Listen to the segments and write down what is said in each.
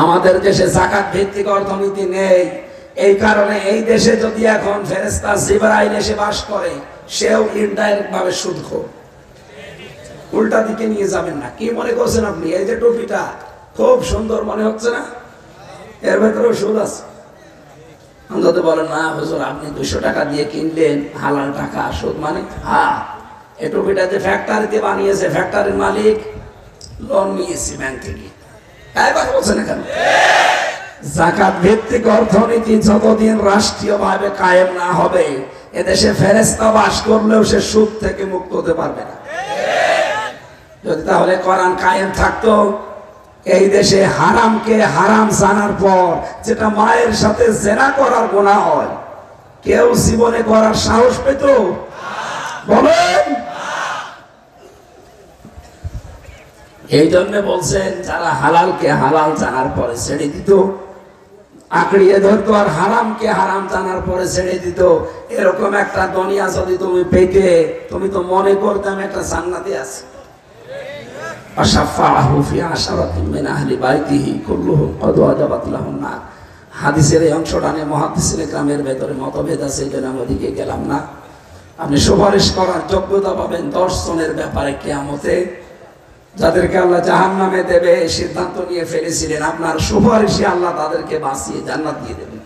আমাদের দেশে যাকাত ভিত্তিক অর্থনীতি নেই, এই কারণে এই দেশে যদি এখন ফেরেশতা জিবরাইল এসে বাস করে, সেও ইনডাইরেক্ট ভাবে সুদখোর। উল্টা দিকে নিয়ে যাবেন না। কি মনে করছেন আপনি? এই যে টুপিটা খুব সুন্দর মনে হচ্ছে না, এর ভেতরেও সুদ আছে। অন্তত বলেন না হুজুর আপনি 200 টাকা দিয়ে কিনলেন, হালাল টাকা, সুদ মানে? হ্যাঁ, এই টুপিটা যে ফ্যাক্টরিতে বানিয়েছে, ফ্যাক্টরির মালিক লোন নিয়েছে ব্যাংক থেকে। কথা বলছেন না কেন? যাকাত ভিত্তিক অর্থনীতি যতদিন রাষ্ট্রীয়ভাবে কায়েম না হবে, এদেশে ফেরেশতা বাস করলেও সে সুদ থেকে মুক্ত হতে পারবে না। যদি তাহলে কোরআন কায়েম থাকতো, এই দেশে হারামকে হারাম জানার পর যেটা মায়ের সাথে জেনা করার গুনাহ হয়, কেউ জীবনে করার সাহস পেত? বলেন। এই জন্য বলছেন যারা হালালকে হালাল জানার পরে ছেড়ে দিত, আঁকড়িয়ে ধরতো, আর হারামকে হারাম জানার পরে ছেড়ে দিত, এরকম একটা দুনিয়া যদি তুমি পেতে, তুমি তো মনে করতাম একটা জান্নাতে আছে। হাদিসের এই অংশটা নিয়ে মুহাদ্দিসিনে কেরামের ভেতরে মতভেদ আছে, এই জন্য আমি ওদিকে গেলাম না। আপনি সুপারিশ করার যোগ্যতা পাবেন 10 জনের ব্যাপারে কিয়ামতে, যাদেরকে আল্লাহ জাহান্নামে দেবে সিদ্ধান্ত নিয়ে ফেলেছিলেন, আপনার সুপারিশে আল্লাহ তাদেরকে বাঁচিয়ে জান্নাত দিয়ে দেবেন।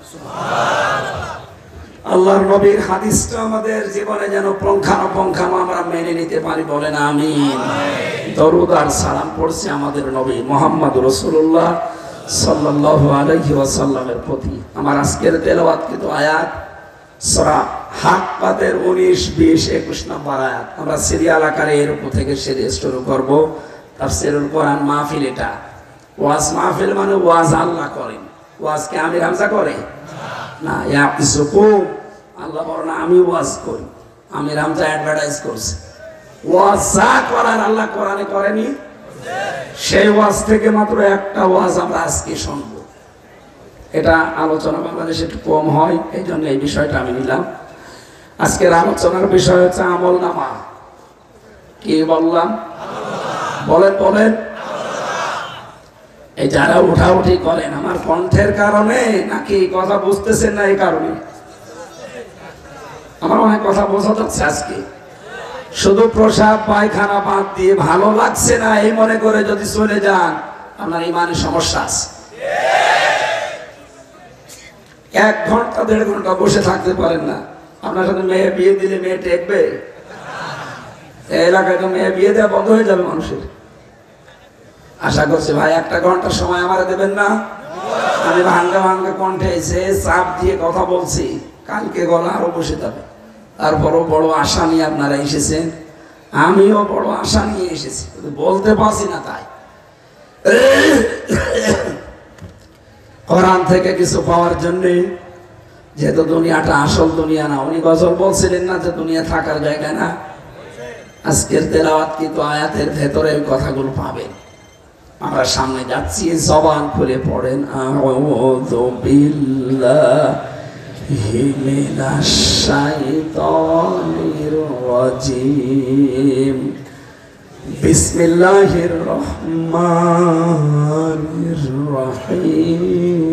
আল্লাহর নবীর হাদিসটা আমাদের জীবনে যেন পুঙ্খানুপুঙ্খানু আমরা মেনে নিতে পারি, বলেন আমিন। দরুদ আর সালাম পড়ছে আমাদের নবী মুহাম্মদ রাসূলুল্লাহ সাল্লাল্লাহু আলাইহি ওয়াসাল্লামের প্রতি। আমার আজকের তেলাওয়াতকৃত আয়াত সূরা হাক্কাতের 19, 20, 21 নম্বর আয়াত। আমরা সিরিয়াল আকারে এর উপর থেকে শুরু করব। তাফসীরুল কোরআন মাহফিল, এটা ওয়াজ মাহফিল মানে ওয়াজ আল্লাহ করেন, ওয়াজ কি আমির হামজা করে না। ইয়াকুম আল্লাহ বলেন আমি ওয়াজ করি, আমির হামজা অ্যাডভার্টাইজ করছে। ওয়াজ যা করার আল্লাহ কোরআনে করেনি, সেই ওয়াজ থেকে মাত্র একটা ওয়াজ আমরা আজকে শুনব। এটা আলোচনা বাংলাদেশে একটু কম হয়, এই জন্য এই বিষয়টা আমি নিলাম। আজকের আলোচনার বিষয় হচ্ছে আমল নামা। কি বললাম? বলেন বলেন। এই যারা উঠাউঠি করেন আমার কণ্ঠের কারণে নাকি কথা বুঝতেছেন না এই কারণে? আমার অনেক কথা বোঝা যাচ্ছে আজকে। শুধু প্রসাব পায়খানা বাদ দিয়ে ভালো লাগছে না এই মনে করে যদি চলে যান, আপনার ইমানের সমস্যা আছে। 1 ঘন্টা 1.5 ঘন্টা বসে থাকতে পারেন না। আপনার সাথে মেয়ে বিয়ে দিলে মেয়ে টেকবে? এই এলাকায় তো মেয়ে বিয়ে দেওয়া বন্ধ হয়ে যাবে মানুষের। আশা করছি ভাই 1 ঘন্টা সময় আমার দেবেন না? আমি ভাঙ্গা ভাঙ্গা কণ্ঠে এসে চাপ দিয়ে কথা বলছি, কালকে গলা আরো বসে যাবে। তারপরও বড় আশা নিয়ে আপনারা এসেছেন, আমিও বড় আশা নিয়ে এসেছি, বলতে পারছি না। তাই কোরআন থেকে কিছু পাওয়ার জন্যে, যেহেতু দুনিয়াটা আসল দুনিয়া না। উনি গজল বলছিলেন না যে দুনিয়া থাকার জায়গা না। আজকের তেলাওয়াতকৃত আয়াতের ভেতরে ওই কথাগুলো পাবেন। আমরা সামনে যাচ্ছি, জবান খুলে পড়েন আউযু বিল্লাহি মিনাশ শাইতানির রাজিম, বিসমিল্লাহির রহমানির রহিম।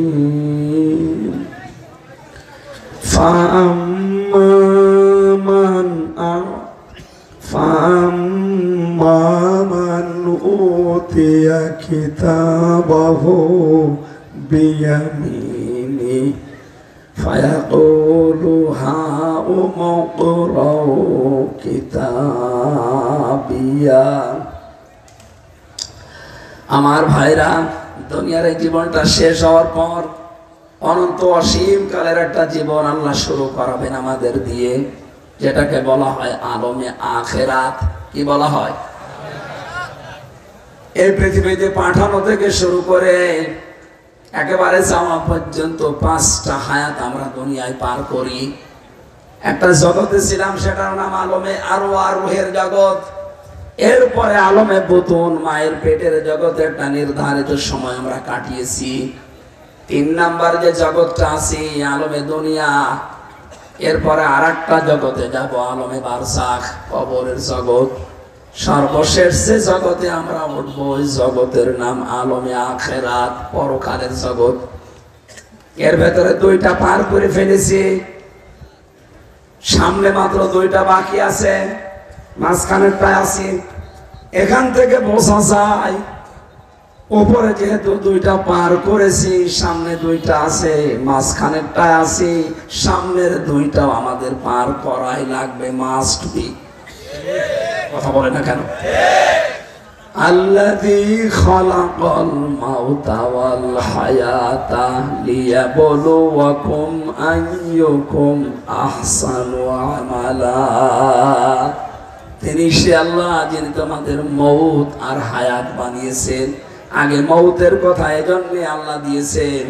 فأما من أوتي كتابه بيمينه فيقول هاؤم اقرءوا كتابيا। আমার ভাইরা, দুনিয়ার এই জীবনটা শেষ হওয়ার পর অনন্ত অসীম কালের একটা জীবন আল্লাহ শুরু করাবেন আমাদের দিয়ে, যেটাকে বলা হয় আলমে আখিরাত। কি বলা হয়? এই পৃথিবীতে পাঠানো থেকে শুরু করে একেবারে যাওয়া পর্যন্ত 5টা হায়াত আমরা দুনিয়ায় পার করি। একটা জগতে ছিলাম, সেটার নাম আলমে আরওয়াহ, রূহের জগৎ। এরপরে আলমে বুতুন, মায়ের পেটের জগতে একটা নির্ধারিত সময় আমরা কাটিয়েছি। 3 নাম্বার যে জগৎটা আছে আলমে দুনিয়া। এরপরে আরেকটা জগতে যাব, আলমে বারজাখ, কবরের জগৎ। সর্বশেষ যে জগতে আমরা উঠবো ওই জগতের নাম আলমে আখিরাত, পরকালের জগৎ। এর ভেতরে দুইটা পার করে ফেলেছি, সামনে মাত্র দুইটা বাকি আছে, মাঝখানেরটা আছে। এখান থেকে বোঝা যায় উপরে যেহেতু দুইটা পার করেছি, সামনে দুইটা আছে, মাঝখানেরটা আছে, সামনের দুইটাও আমাদের পার করাই লাগবে, মাস্ট বি। কথা বলে না কেন? আল্লাযী খালাকাল মাউতা ওয়াল হায়াতা লিয়াবলুয়াকুম আইয়ুকুম আহসানু আমালা। তিনি সে আল্লাহ যিনি তোমাদের মউত আর হায়াত বানিয়েছেন। আগে মউতের কথা এজন্য আল্লাহ দিয়েছেন,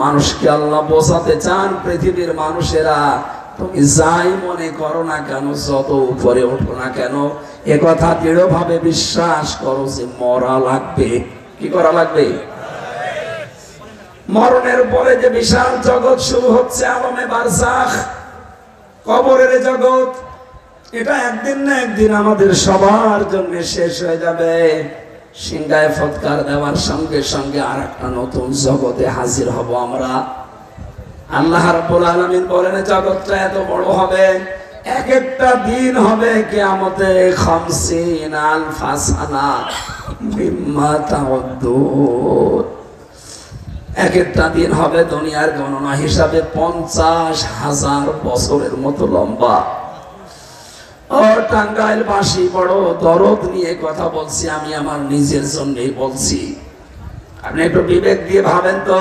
মানুষকে আল্লাহ বোঝাতে চান, পৃথিবীর মানুষেরা তুমি যাই মনে করো না কেন, যত উপরে ওঠো না কেন, এ কথা দৃঢ়ভাবে বিশ্বাস করো যে মরা লাগবে। কি করা লাগবে? মরণের পরে যে বিশাল জগৎ শুরু হচ্ছে, আলমে বারজাখ, কবরের জগৎ, এটা একদিন না একদিন আমাদের সবার জন্য শেষ হয়ে যাবে। সিংহায় ফৎকার দেওয়ার সঙ্গে সঙ্গে আর একটা নতুন জগতে হাজির হব আমরা। আল্লাহ রাব্বুল আলামিন বলেন জগৎটা এত বড় হবে, এক একটা দিন হবে কিয়ামতে 50,000 সানা মিম্মা তাউদ্দুন। এক একটা দিন হবে দুনিয়ার গণনা হিসাবে 50,000 বছরের মতো লম্বা। ও টাঙ্গাইল বাসী, বড় দরদ নিয়ে কথা বলছি, আমি আমার নিজের জন্যই বলছি। আপনি একটু বিবেক দিয়ে ভাবেন তো,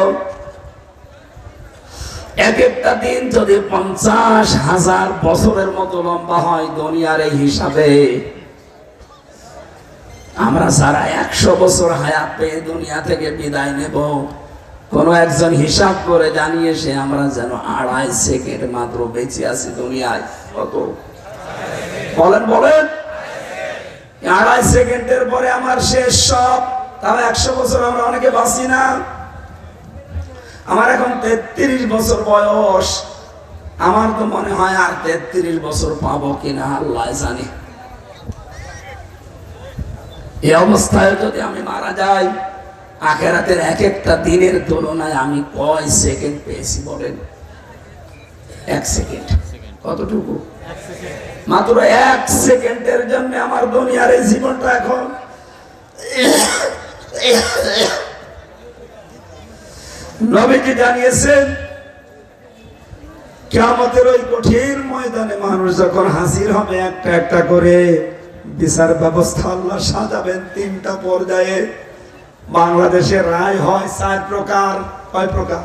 এক একটা দিন যদি 50,000 বছরের মতো লম্বা হয় দুনিয়ার এই হিসাবে, আমরা যারা 100 বছর হায়াত পেয়ে দুনিয়া থেকে বিদায় নেব, কোন একজন হিসাব করে জানিয়েছে আমরা যেন 2.5 সেকেন্ড মাত্র বেঁচে আছি দুনিয়ায়। কত বলেন বলেন? 2.5 সেকেন্ডের পরে আমার শেষ সব। তাও 100 বছর আমরা অনেকে বাঁচি না। আমার এখন 33 বছর বয়স, আমার তো মনে হয় আর 33 বছর পাবো কিনা আল্লাহ জানে। এই অবস্থায় যদি আমি মারা যাই, আখিরাতের এক একটা দিনের তুলনায় আমি কয় সেকেন্ড পেয়েছি বলেন? 1 সেকেন্ড। কতটুকু? মাত্র 1 সেকেন্ডের জন্য আমার দুনিয়ার এই জীবনটা এখন নবীজি জানিয়েছেন কিয়ামতের ওই কঠিন ময়দানে মানুষ যখন হাজির হবে, একটা একটা করে বিচার ব্যবস্থা আল্লাহ সাজাবেন 3টা পর্যায়ে। বাংলাদেশের রায় হয় 4 প্রকার। কয় প্রকার?